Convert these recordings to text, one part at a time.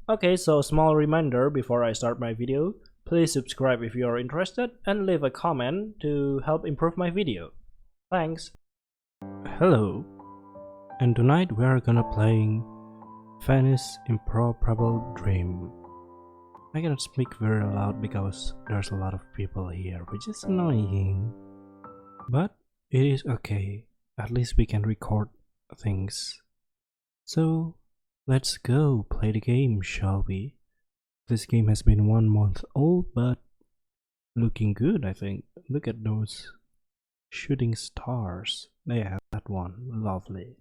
Okay, so small reminder before I start my video. Please subscribe if you are interested and leave a comment to help improve my video. Thanks. Hello, and tonight we are gonna playing Fanny's Improbable Dream. I cannot speak very loud because there's a lot of people here, which is annoying. But it is okay. At least we can record things. So let's go play the game, shall we? This game has been 1 month old, but looking good, I think. Look at those shooting stars. Yeah, that one. Lovely.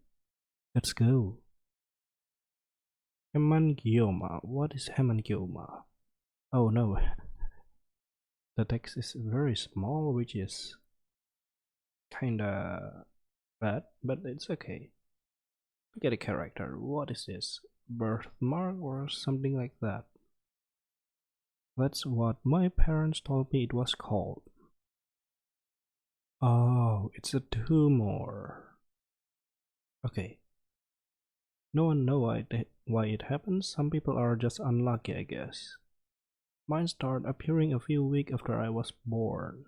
Let's go. Hemangioma. What is hemangioma? Oh no. The text is very small, which is kinda bad, but it's okay. Look at the character. What is this? Birthmark or something like that? That's what my parents told me it was called. Oh, it's a tumor. Okay. No one knows why it happens. Some people are just unlucky, I guess. Mine started appearing a few weeks after I was born.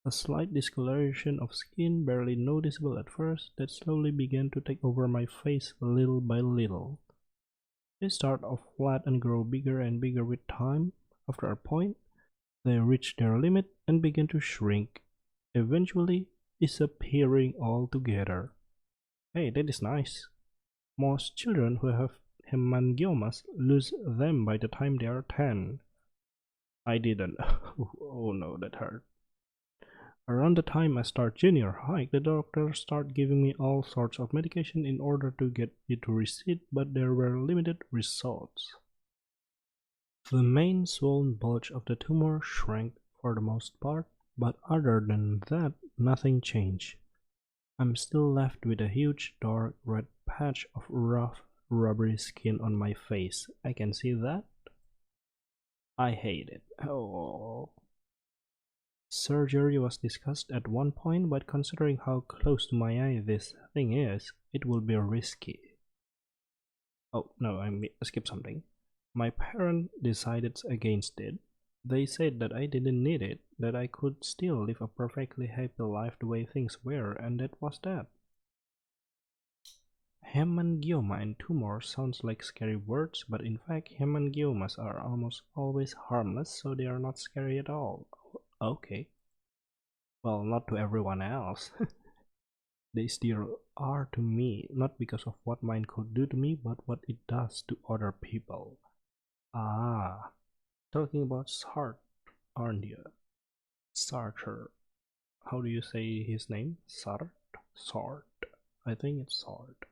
A slight discoloration of skin, barely noticeable at first, that slowly began to take over my face little by little. They start off flat and grow bigger and bigger with time. After a point, they reach their limit and begin to shrink, eventually disappearing altogether. Hey, that is nice. Most children who have hemangiomas lose them by the time they are 10. I didn't. Oh no, that hurt. Around the time I start junior high, the doctors start giving me all sorts of medication in order to get it to recede, but there were limited results. The main swollen bulge of the tumor shrank for the most part, but other than that, nothing changed. I'm still left with a huge dark red patch of rough, rubbery skin on my face. I can see that. I hate it. Oh. Surgery was discussed at one point, but considering how close to my eye this thing is, it will be risky. Oh, no, I skipped something. My parents decided against it. They said that I didn't need it, that I could still live a perfectly happy life the way things were, and that was that. Hemangioma and tumor sounds like scary words, but in fact hemangiomas are almost always harmless, so they are not scary at all. Okay. Well, not to everyone else. They still are to me, not because of what mine could do to me, but what it does to other people. Ah, talking about Sartre, aren't you? Sartre. How do you say his name? Sartre? Sartre. I think it's Sartre.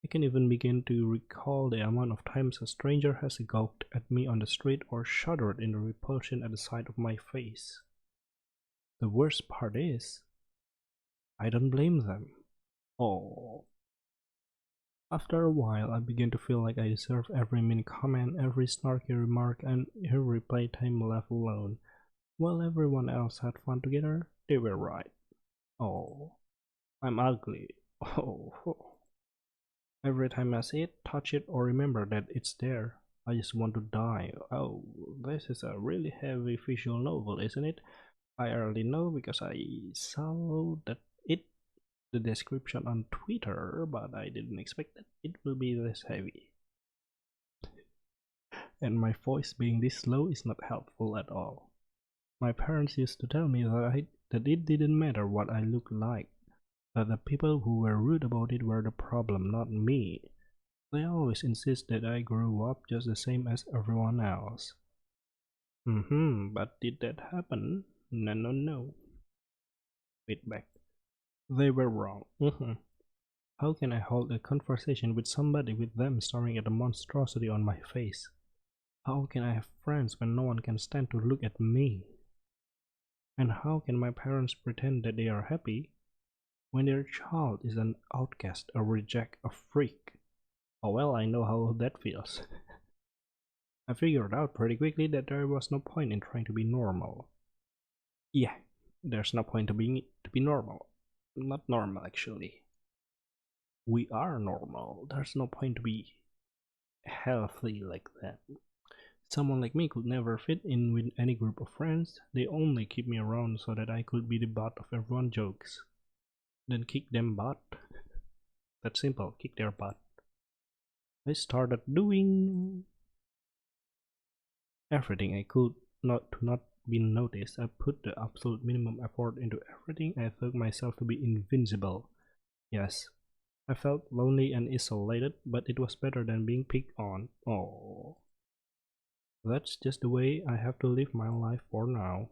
I can even begin to recall the amount of times a stranger has gawked at me on the street or shuddered in repulsion at the sight of my face. The worst part is, I don't blame them. Oh. After a while, I began to feel like I deserve every mean comment, every snarky remark, and every playtime left alone. While everyone else had fun together, they were right. Oh, I'm ugly. Oh. Every time I see it, touch it, or remember that it's there, I just want to die. Oh, this is a really heavy visual novel, isn't it? I already know because I saw the description on Twitter, but I didn't expect that it will be this heavy. And my voice being this low is not helpful at all. My parents used to tell me that it didn't matter what I looked like, that the people who were rude about it were the problem, not me. They always insist that I grew up just the same as everyone else. But did that happen? No. Feedback. They were wrong. How can I hold a conversation with somebody with them staring at a monstrosity on my face? How can I have friends when no one can stand to look at me? And how can my parents pretend that they are happy when their child is an outcast, a reject, a freak? Oh well, I know how that feels. I figured out pretty quickly that there was no point in trying to be normal. Yeah, there's no point to be normal. Not normal, actually. We are normal. There's no point to be healthy like that. Someone like me could never fit in with any group of friends. They only keep me around so that I could be the butt of everyone's jokes. Then kick them butt. That's simple, kick their butt. I started doing everything I could not to not be noticed. I put the absolute minimum effort into everything. I thought myself to be invincible. Yes, I felt lonely and isolated, but it was better than being picked on. Oh, that's just the way I have to live my life for now.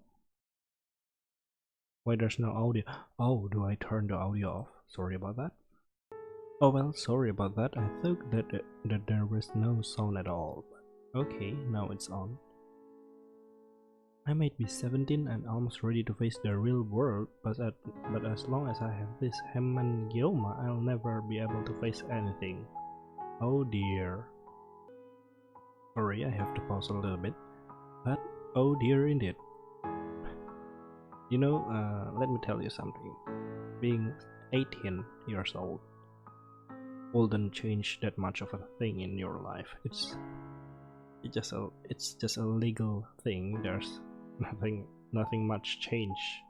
Why there's no audio? Oh, do I turn the audio off? Sorry about that. Oh well, sorry about that. I thought that there was no sound at all. Okay, now it's on. I might be 17 and almost ready to face the real world, but as long as I have this hemangioma, I'll never be able to face anything. Oh dear. Sorry, I have to pause a little bit. But oh dear indeed. Let me tell you something. Being 18 years old wouldn't change that much of a thing in your life. It's just a legal thing. There's nothing much change.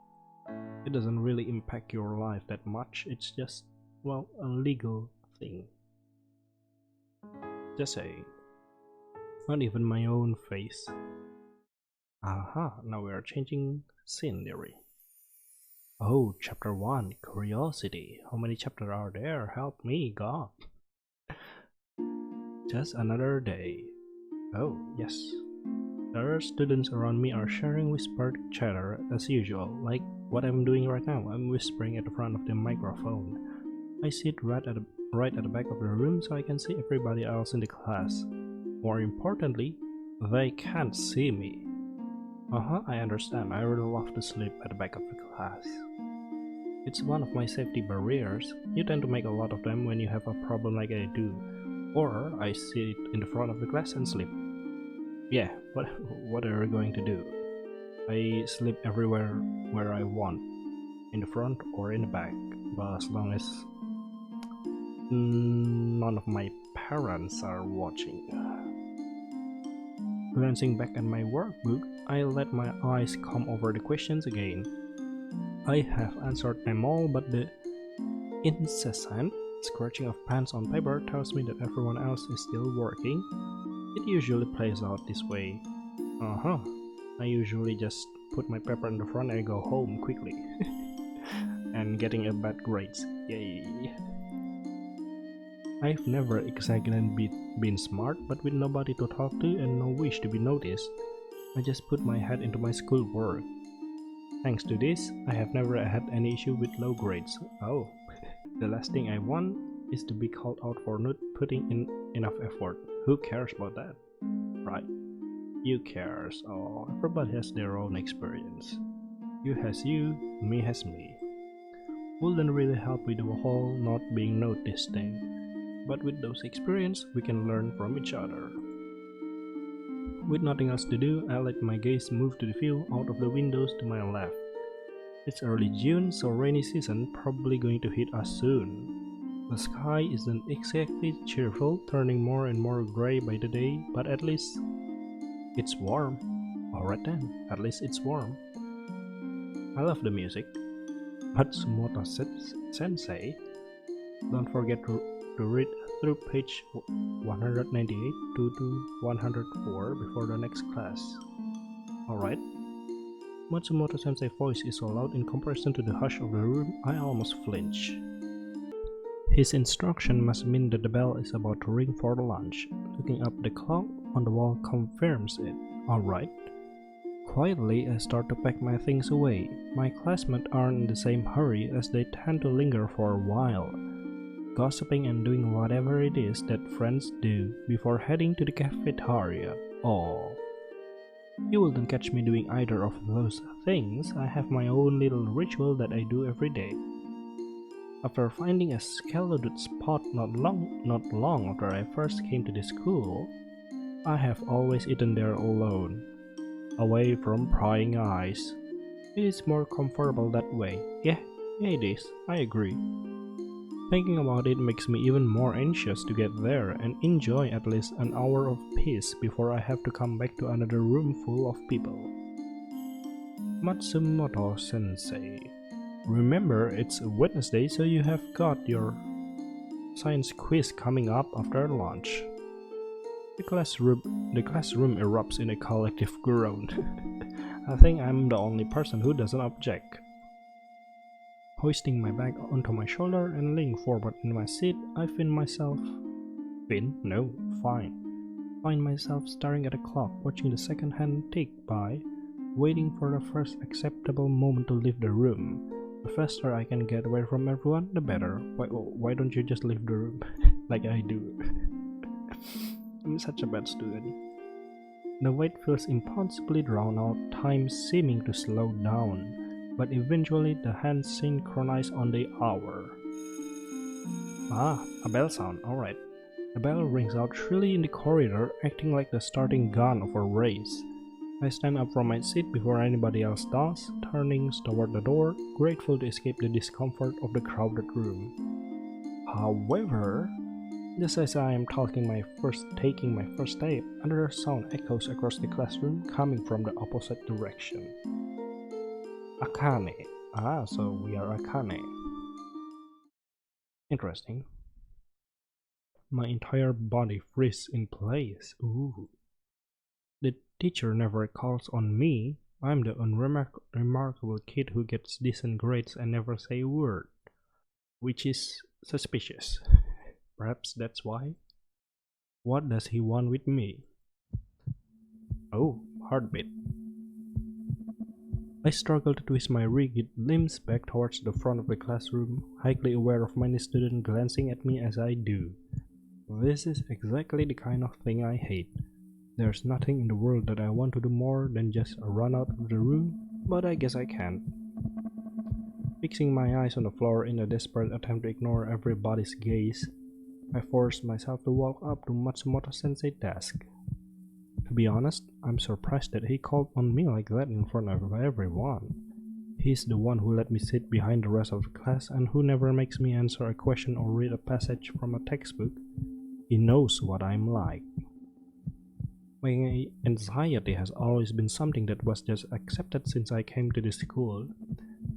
It doesn't really impact your life that much. It's just, well, a legal thing. Just saying. Not even my own face. Aha, now we are changing scenery. Oh, chapter 1, curiosity. How many chapters are there? Help me, God. Just another day. Oh, yes. The other students around me are sharing whispered chatter as usual, like what I'm doing right now. I'm whispering at the front of the microphone. I sit right at the back of the room so I can see everybody else in the class. More importantly, they can't see me. I understand. I really love to sleep at the back of the class. It's one of my safety barriers. You tend to make a lot of them when you have a problem like I do. Or I sit in the front of the class and sleep. Yeah, what are we going to do? I sleep everywhere where I want, in the front or in the back, but as long as none of my parents are watching. Glancing back at my workbook, I let my eyes come over the questions again. I have answered them all, but the incessant scratching of pens on paper tells me that everyone else is still working. It usually plays out this way. I usually just put my paper in the front and go home quickly. And getting a bad grades. Yay. I've never exactly been smart, but with nobody to talk to and no wish to be noticed, I just put my head into my schoolwork. Thanks to this, I have never had any issue with low grades. Oh, the last thing I want is to be called out for not putting in enough effort. Who cares about that? Right? You cares. Oh, everybody has their own experience. You has you, me has me. Wouldn't really help with the whole not being noticed thing. But with those experiences, we can learn from each other. With nothing else to do, I let my gaze move to the view out of the windows to my left. It's early June, so rainy season probably going to hit us soon. The sky isn't exactly cheerful, turning more and more gray by the day, but at least it's warm. Alright then, at least it's warm. I love the music. Matsumoto Sensei. Don't forget to read through page 198 to 104 before the next class. Alright. Matsumoto Sensei's voice is so loud in comparison to the hush of the room, I almost flinch. His instruction must mean that the bell is about to ring for the lunch. Looking up the clock on the wall confirms it. Alright. Quietly, I start to pack my things away. My classmates aren't in the same hurry as they tend to linger for a while, gossiping and doing whatever it is that friends do before heading to the cafeteria. Oh. You wouldn't catch me doing either of those things. I have my own little ritual that I do every day. After finding a secluded spot not long after I first came to the school, I have always eaten there alone, away from prying eyes. It is more comfortable that way. Yeah, it is. I agree. Thinking about it makes me even more anxious to get there and enjoy at least an hour of peace before I have to come back to another room full of people. Matsumoto Sensei. Remember, it's Wednesday, so you have got your science quiz coming up after lunch. The classroom erupts in a collective groan. I think I'm the only person who doesn't object. Hoisting my bag onto my shoulder and leaning forward in my seat, I find myself staring at a clock, watching the second hand tick by, waiting for the first acceptable moment to leave the room. The faster I can get away from everyone, the better. Why don't you just leave the room like I do? I'm such a bad student. The wait feels impossibly drawn out, time seeming to slow down, but eventually the hands synchronize on the hour. Ah, a bell sound, alright. The bell rings out shrilly in the corridor, acting like the starting gun of a race. I stand up from my seat before anybody else does, turning toward the door, grateful to escape the discomfort of the crowded room. However, just as I am taking my first step, another sound echoes across the classroom, coming from the opposite direction. Akane. Ah, so we are Akane. Interesting. My entire body freezes in place. Ooh. The teacher never calls on me. I'm the unremarkable kid who gets decent grades and never say a word, which is suspicious. Perhaps that's why. What does he want with me? Oh, heartbeat. I struggle to twist my rigid limbs back towards the front of the classroom, highly aware of many students glancing at me as I do. This is exactly the kind of thing I hate. There's nothing in the world that I want to do more than just run out of the room, but I guess I can't. Fixing my eyes on the floor in a desperate attempt to ignore everybody's gaze, I forced myself to walk up to Matsumoto Sensei's desk. To be honest, I'm surprised that he called on me like that in front of everyone. He's the one who let me sit behind the rest of the class and who never makes me answer a question or read a passage from a textbook. He knows what I'm like. My anxiety has always been something that was just accepted since I came to this school.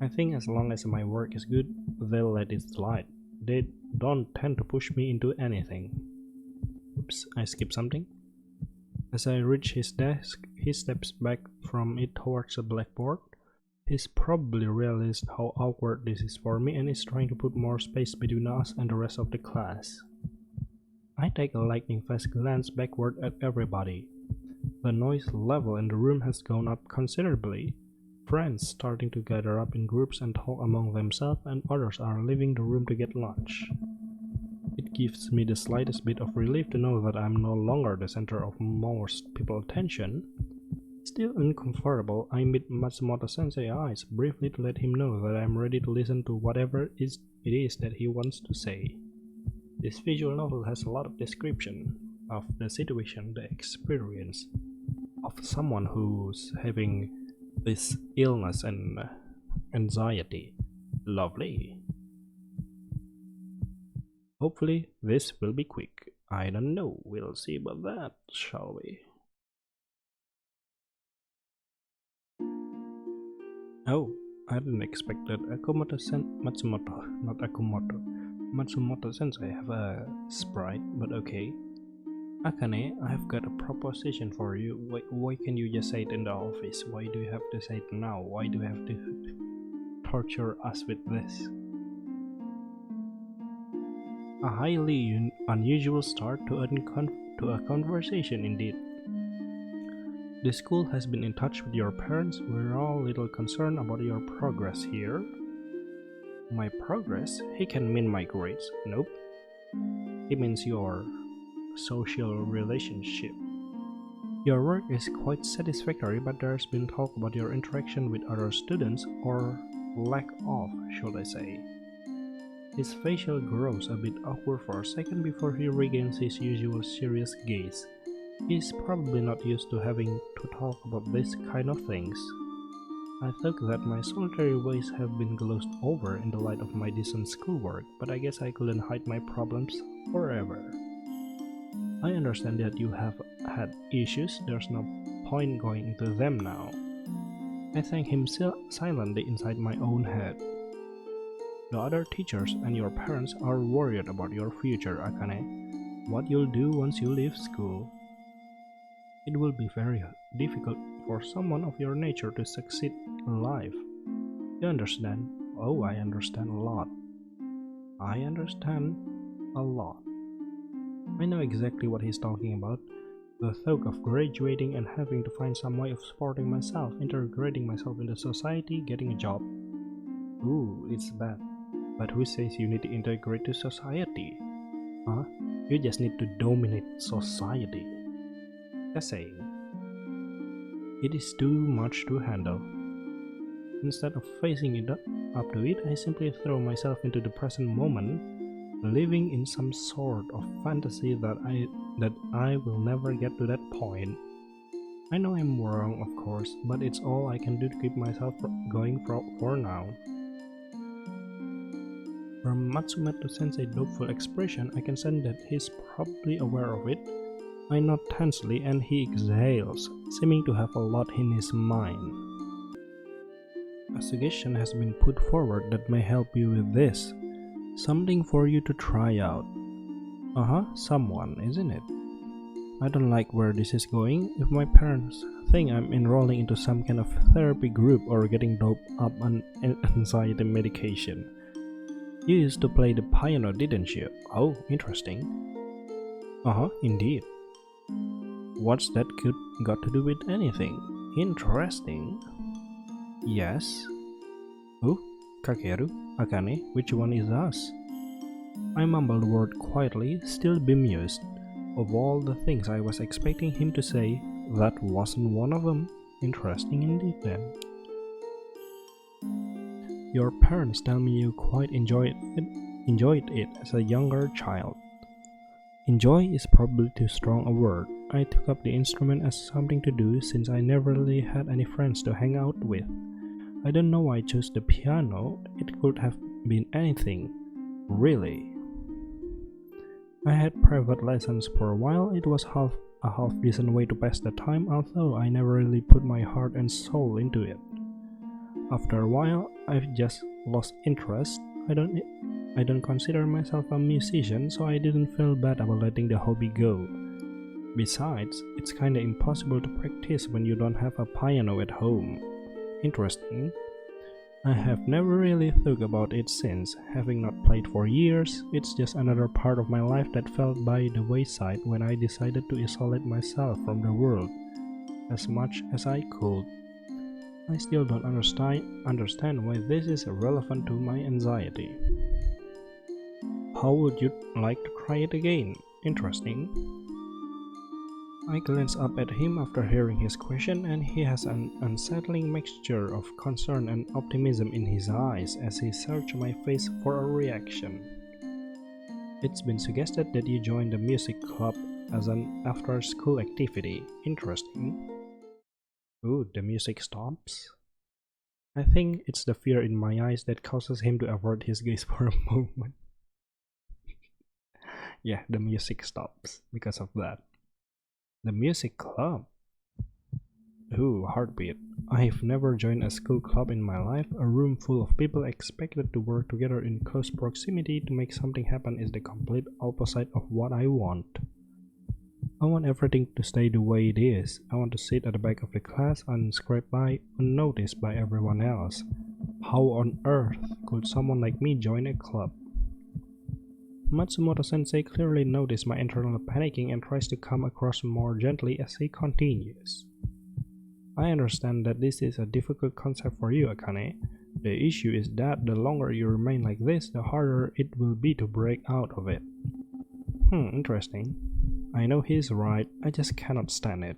I think as long as my work is good, they'll let it slide. They don't tend to push me into anything. Oops, I skipped something. As I reach his desk, he steps back from it towards a blackboard. He's probably realized how awkward this is for me and is trying to put more space between us and the rest of the class. I take a lightning-fast glance backward at everybody. The noise level in the room has gone up considerably. Friends starting to gather up in groups and talk among themselves, and others are leaving the room to get lunch. It gives me the slightest bit of relief to know that I'm no longer the center of most people's attention. Still uncomfortable, I meet Matsumoto Sensei's eyes briefly to let him know that I'm ready to listen to whatever it is that he wants to say. This visual novel has a lot of description of the situation, the experience of someone who's having this illness and anxiety. Lovely. Hopefully this will be quick. I don't know, we'll see about that, shall we? Oh, I didn't expect that Matsumoto Sensei have a sprite, but okay. Akane, I've got a proposition for you. Why can't you just say it in the office? Why do you have to say it now? Why do you have to torture us with this? A highly unusual start to a conversation indeed. The school has been in touch with your parents. We're all a little concerned about your progress here. My progress? He can mean my grades. Nope. He means your social relationship. Your work is quite satisfactory, but there's been talk about your interaction with other students, or lack of, should I say. His facial grows a bit awkward for a second before he regains his usual serious gaze. He's probably not used to having to talk about this kind of things. I thought that my solitary ways have been glossed over in the light of my decent schoolwork, but I guess I couldn't hide my problems forever. I understand that you have had issues, there's no point going into them now. I thank him silently inside my own head. The other teachers and your parents are worried about your future, Akane. What you'll do once you leave school. It will be very difficult for someone of your nature to succeed in life. You understand? Oh, I understand a lot. I understand a lot. I know exactly what he's talking about. The thought of graduating and having to find some way of supporting myself, integrating myself into society, getting a job. Ooh, it's bad. But who says you need to integrate to society? Huh? You just need to dominate society. Just saying. It is too much to handle. Instead of facing it up to it, I simply throw myself into the present moment, living in some sort of fantasy that I will never get to that point. I know I'm wrong, of course, but it's all I can do to keep myself going for now. From Matsumoto-sensei's doubtful expression, I can sense that he's probably aware of it. I nod tensely and he exhales, seeming to have a lot in his mind. A suggestion has been put forward that may help you with this. Something for you to try out. Someone, isn't it? I don't like where this is going. If my parents think I'm enrolling into some kind of therapy group or getting doped up on anxiety medication. You used to play the piano, didn't you? Oh, interesting. Indeed. What's that got to do with anything? Interesting. Yes. Oh, Kakeru, Akane, which one is us? I mumbled the word quietly, still bemused. Of all the things I was expecting him to say, that wasn't one of them. Interesting indeed then. Your parents tell me you quite enjoyed it as a younger child. Enjoy is probably too strong a word. I took up the instrument as something to do since I never really had any friends to hang out with. I don't know why I chose the piano. It could have been anything. Really. I had private lessons for a while. It was a half decent way to pass the time, although I never really put my heart and soul into it. After a while, I've just lost interest. I don't consider myself a musician, so I didn't feel bad about letting the hobby go. Besides, it's kinda impossible to practice when you don't have a piano at home. Interesting. I have never really thought about it since, having not played for years. It's just another part of my life that fell by the wayside when I decided to isolate myself from the world as much as I could. I still don't understand why this is relevant to my anxiety. How would you like to try it again? Interesting. I glance up at him after hearing his question, and he has an unsettling mixture of concern and optimism in his eyes as he searches my face for a reaction. It's been suggested that you join the music club as an after-school activity. Interesting. Ooh, the music stops? I think it's the fear in my eyes that causes him to avert his gaze for a moment. Yeah, the music stops because of that. The music club? Ooh, heartbeat. I've never joined a school club in my life. A room full of people expected to work together in close proximity to make something happen is the complete opposite of what I want. I want everything to stay the way it is. I want to sit at the back of the class unscraped by, unnoticed by everyone else. How on earth could someone like me join a club? Matsumoto-sensei clearly noticed my internal panicking and tries to come across more gently as he continues. I understand that this is a difficult concept for you, Akane. The issue is that the longer you remain like this, the harder it will be to break out of it. Interesting. I know he's right, I just cannot stand it.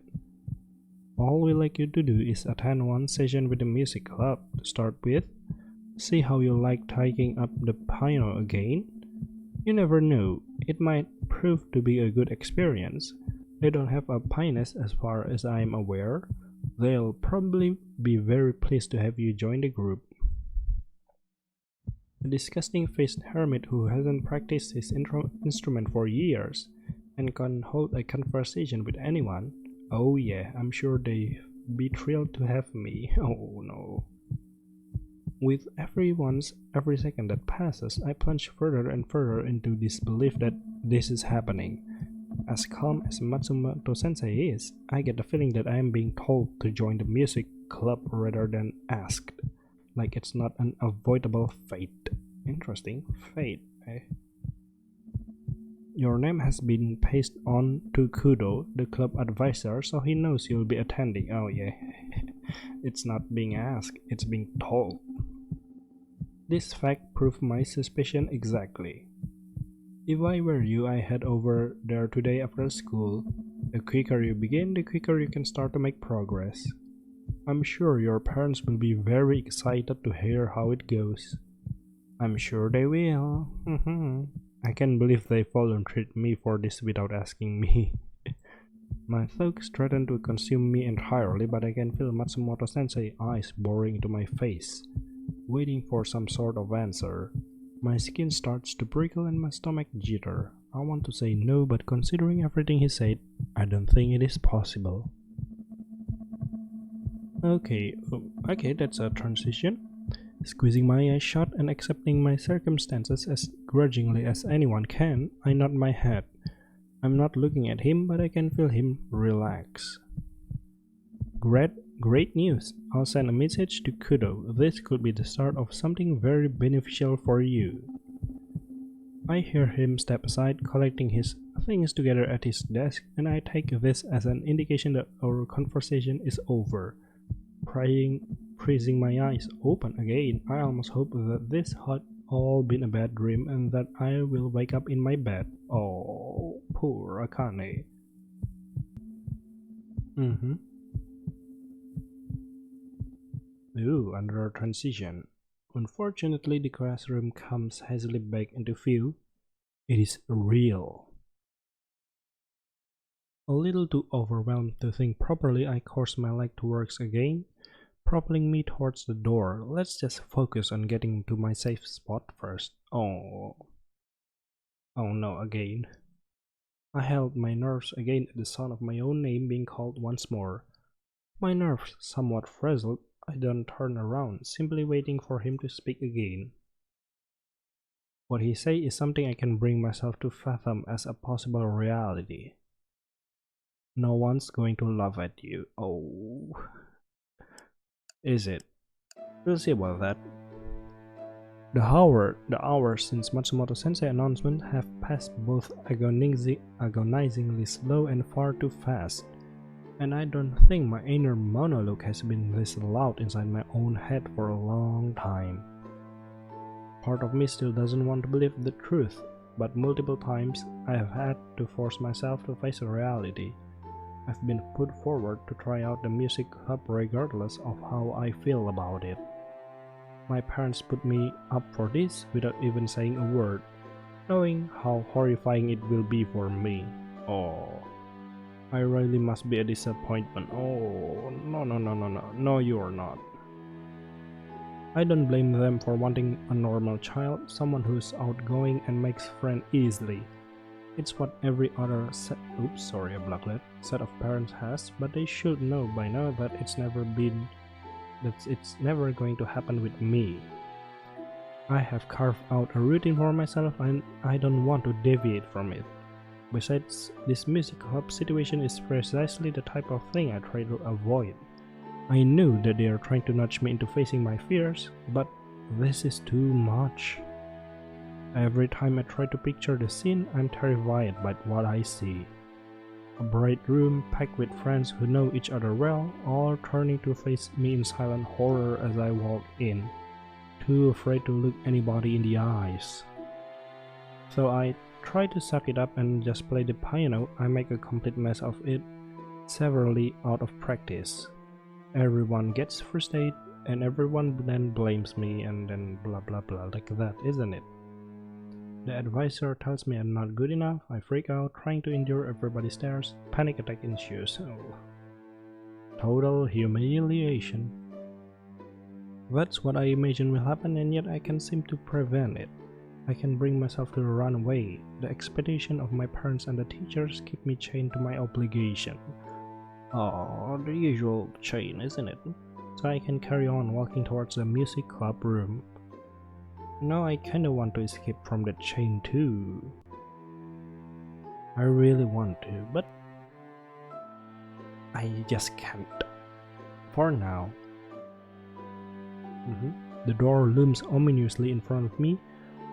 All we like you to do is attend one session with the music club to start with. See how you like taking up the piano again. You never know, it might prove to be a good experience. They don't have a pianist as far as I am aware. They'll probably be very pleased to have you join the group. A disgusting-faced hermit who hasn't practiced his instrument for years and can't hold a conversation with anyone. Oh yeah, I'm sure they'd be thrilled to have me. Oh no. With every second that passes, I plunge further and further into disbelief that this is happening. As calm as Matsumoto-sensei is, I get the feeling that I am being told to join the music club rather than asked. Like it's not an avoidable fate. Interesting. Fate, eh? Your name has been passed on to Kudo, the club advisor, so he knows you'll be attending. Oh yeah. It's not being asked, it's being told. This fact proved my suspicion exactly. If I were you, I'd head over there today after school. The quicker you begin, the quicker you can start to make progress. I'm sure your parents will be very excited to hear how it goes. I'm sure they will. I can't believe they volunteered me for this without asking me. My thoughts threaten to consume me entirely, but I can feel Matsumoto-sensei's eyes boring into my face, waiting for some sort of answer. My skin starts to prickle and my stomach jitter. I want to say no, but considering everything he said, I don't think it is possible. Okay, that's a transition. Squeezing my eyes shut and accepting my circumstances as grudgingly as anyone can, I nod my head. I'm not looking at him, but I can feel him relax. Great news! I'll send a message to Kudo. This could be the start of something very beneficial for you. I hear him step aside, collecting his things together at his desk, and I take this as an indication that our conversation is over. Freezing my eyes open again, I almost hope that this had all been a bad dream and that I will wake up in my bed. Oh, poor Akane. Ooh, another transition. Unfortunately, the classroom comes hazily back into view. It is real. A little too overwhelmed to think properly, I course my leg to work again, propelling me towards the door. Let's just focus on getting to my safe spot first. Oh no, again. I held my nerves again at the sound of my own name being called once more. My nerves somewhat frazzled, I don't turn around, simply waiting for him to speak again. What he says is something I can bring myself to fathom as a possible reality. No one's going to laugh at you. Oh. Is it? We'll see about that. The hours since Matsumoto-sensei announcement have passed both agonizingly slow and far too fast, and I don't think my inner monologue has been this loud inside my own head for a long time. Part of me still doesn't want to believe the truth, but multiple times I have had to force myself to face reality. I've been put forward to try out the music club regardless of how I feel about it. My parents put me up for this without even saying a word, knowing how horrifying it will be for me. Oh, I really must be a disappointment. Oh, no, you are not. I don't blame them for wanting a normal child, someone who's outgoing and makes friends easily. It's what every other set of parents has, but they should know by now that it's never going to happen with me. I have carved out a routine for myself and I don't want to deviate from it. Besides, this music club situation is precisely the type of thing I try to avoid. I knew that they are trying to nudge me into facing my fears, but this is too much. Every time I try to picture the scene, I'm terrified by what I see. A bright room packed with friends who know each other well, all turning to face me in silent horror as I walk in, too afraid to look anybody in the eyes. So I try to suck it up and just play the piano. I make a complete mess of it, severely out of practice. Everyone gets frustrated and everyone then blames me and then blah blah blah like that, isn't it? The advisor tells me I'm not good enough. I freak out, trying to endure everybody's stares. Panic attack ensues. Oh. Total humiliation. That's what I imagine will happen, and yet I can seem to prevent it. I can bring myself to run away. The expectation of my parents and the teachers keep me chained to my obligation. Oh, the usual chain, isn't it? So I can carry on walking towards the music club room. Now I kinda want to escape from that chain too. I really want to, but I just can't. For now. The door looms ominously in front of me.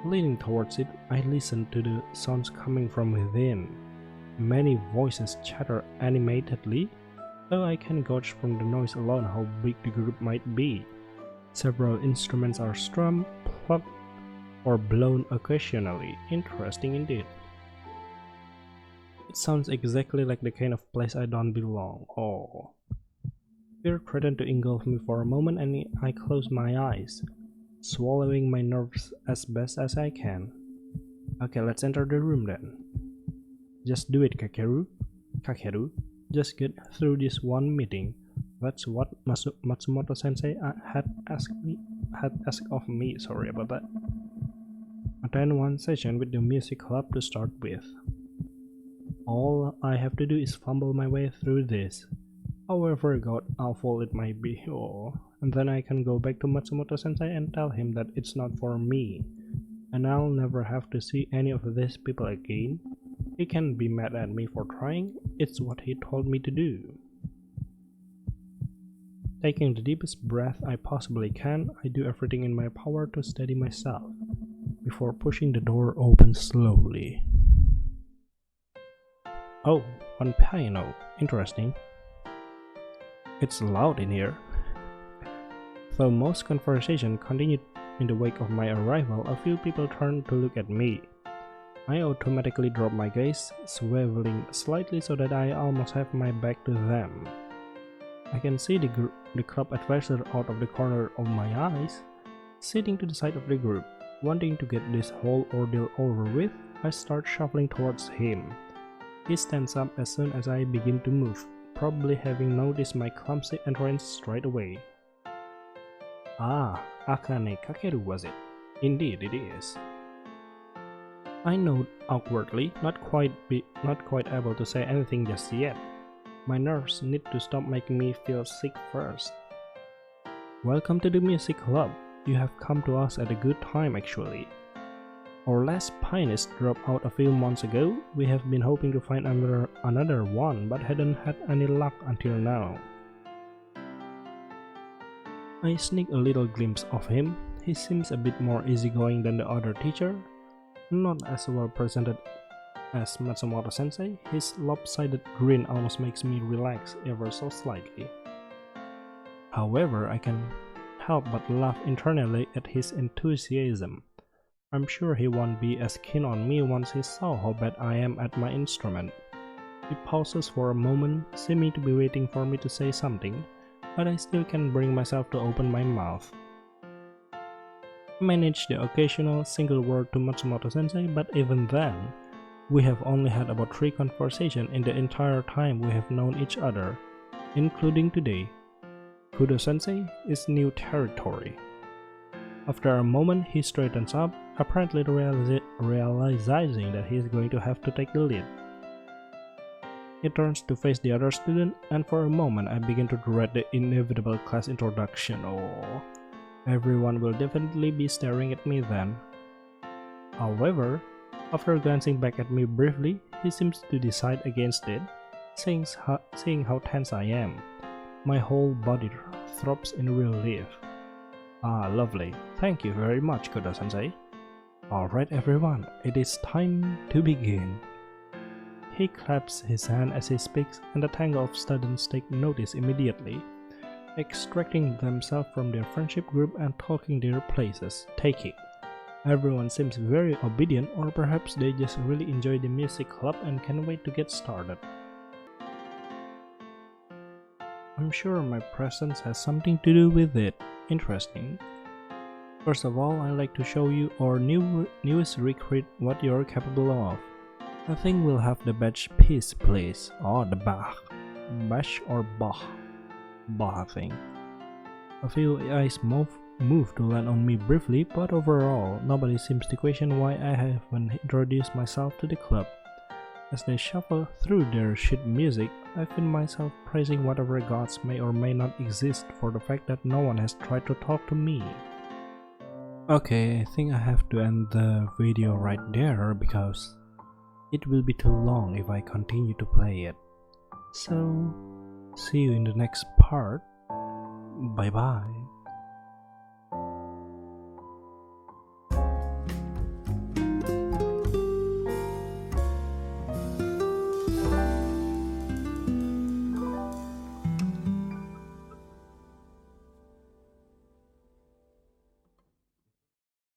Leaning towards it, I listen to the sounds coming from within. Many voices chatter animatedly, though I can gauge from the noise alone how big the group might be. Several instruments are strummed, plucked, or blown occasionally. Interesting indeed. It sounds exactly like the kind of place I don't belong. Oh. Fear threatened to engulf me for a moment, and I close my eyes, swallowing my nerves as best as I can. Okay, let's enter the room then. Just do it, Kakeru. Kakeru, just get through this one meeting. That's what Matsumoto-sensei had asked of me. Sorry about that. Attend one session with the music club to start with. All I have to do is fumble my way through this. However god awful it might be, and then I can go back to Matsumoto-sensei and tell him that it's not for me, and I'll never have to see any of these people again. He can be mad at me for trying. It's what he told me to do. Taking the deepest breath I possibly can, I do everything in my power to steady myself, before pushing the door open slowly. Oh, one piano. Interesting. It's loud in here. Though most conversation continued in the wake of my arrival, a few people turned to look at me. I automatically drop my gaze, swiveling slightly so that I almost have my back to them. I can see the club advisor out of the corner of my eyes, sitting to the side of the group. Wanting to get this whole ordeal over with, I start shuffling towards him. He stands up as soon as I begin to move, probably having noticed my clumsy entrance straight away. Ah, Akane Kakeru was it? Indeed it is. I nod awkwardly, not quite able to say anything just yet. My nerves need to stop making me feel sick first. Welcome to the music club. You have come to us at a good time actually. Our last pianist dropped out a few months ago. We have been hoping to find another one, but hadn't had any luck until now. I sneak a little glimpse of him. He seems a bit more easygoing than the other teacher. Not as well presented as Matsumoto-sensei, his lopsided grin almost makes me relax ever so slightly. However, I can help but laugh internally at his enthusiasm. I'm sure he won't be as keen on me once he saw how bad I am at my instrument. He pauses for a moment, seeming to be waiting for me to say something, but I still can't bring myself to open my mouth. I manage the occasional single word to Matsumoto-sensei, but even then, we have only had about 3 conversations in the entire time we have known each other, including today. Kudo-sensei is new territory. After a moment, he straightens up, apparently realizing that he is going to have to take the lead. He turns to face the other student, and for a moment I begin to dread the inevitable class introduction. Oh, everyone will definitely be staring at me then. However, after glancing back at me briefly, he seems to decide against it, seeing how tense I am. My whole body throbs in relief. Ah, lovely. Thank you very much, Kudo-sensei. Alright everyone, it is time to begin. He claps his hand as he speaks, and the tangle of students take notice immediately, extracting themselves from their friendship group and taking their places. Everyone seems very obedient, or perhaps they just really enjoy the music club and can't wait to get started. I'm sure my presence has something to do with it. Interesting. First of all, I'd like to show you our newest recruit what you're capable of. I think we'll have the badge piece, please. Oh, the Bach. Bash or Bach. Bluffing. A few eyes move to land on me briefly, but overall, nobody seems to question why I haven't introduced myself to the club. As they shuffle through their sheet music, I find myself praising whatever gods may or may not exist for the fact that no one has tried to talk to me. Okay, I think I have to end the video right there because it will be too long if I continue to play it. So, see you in the next part. Bye bye.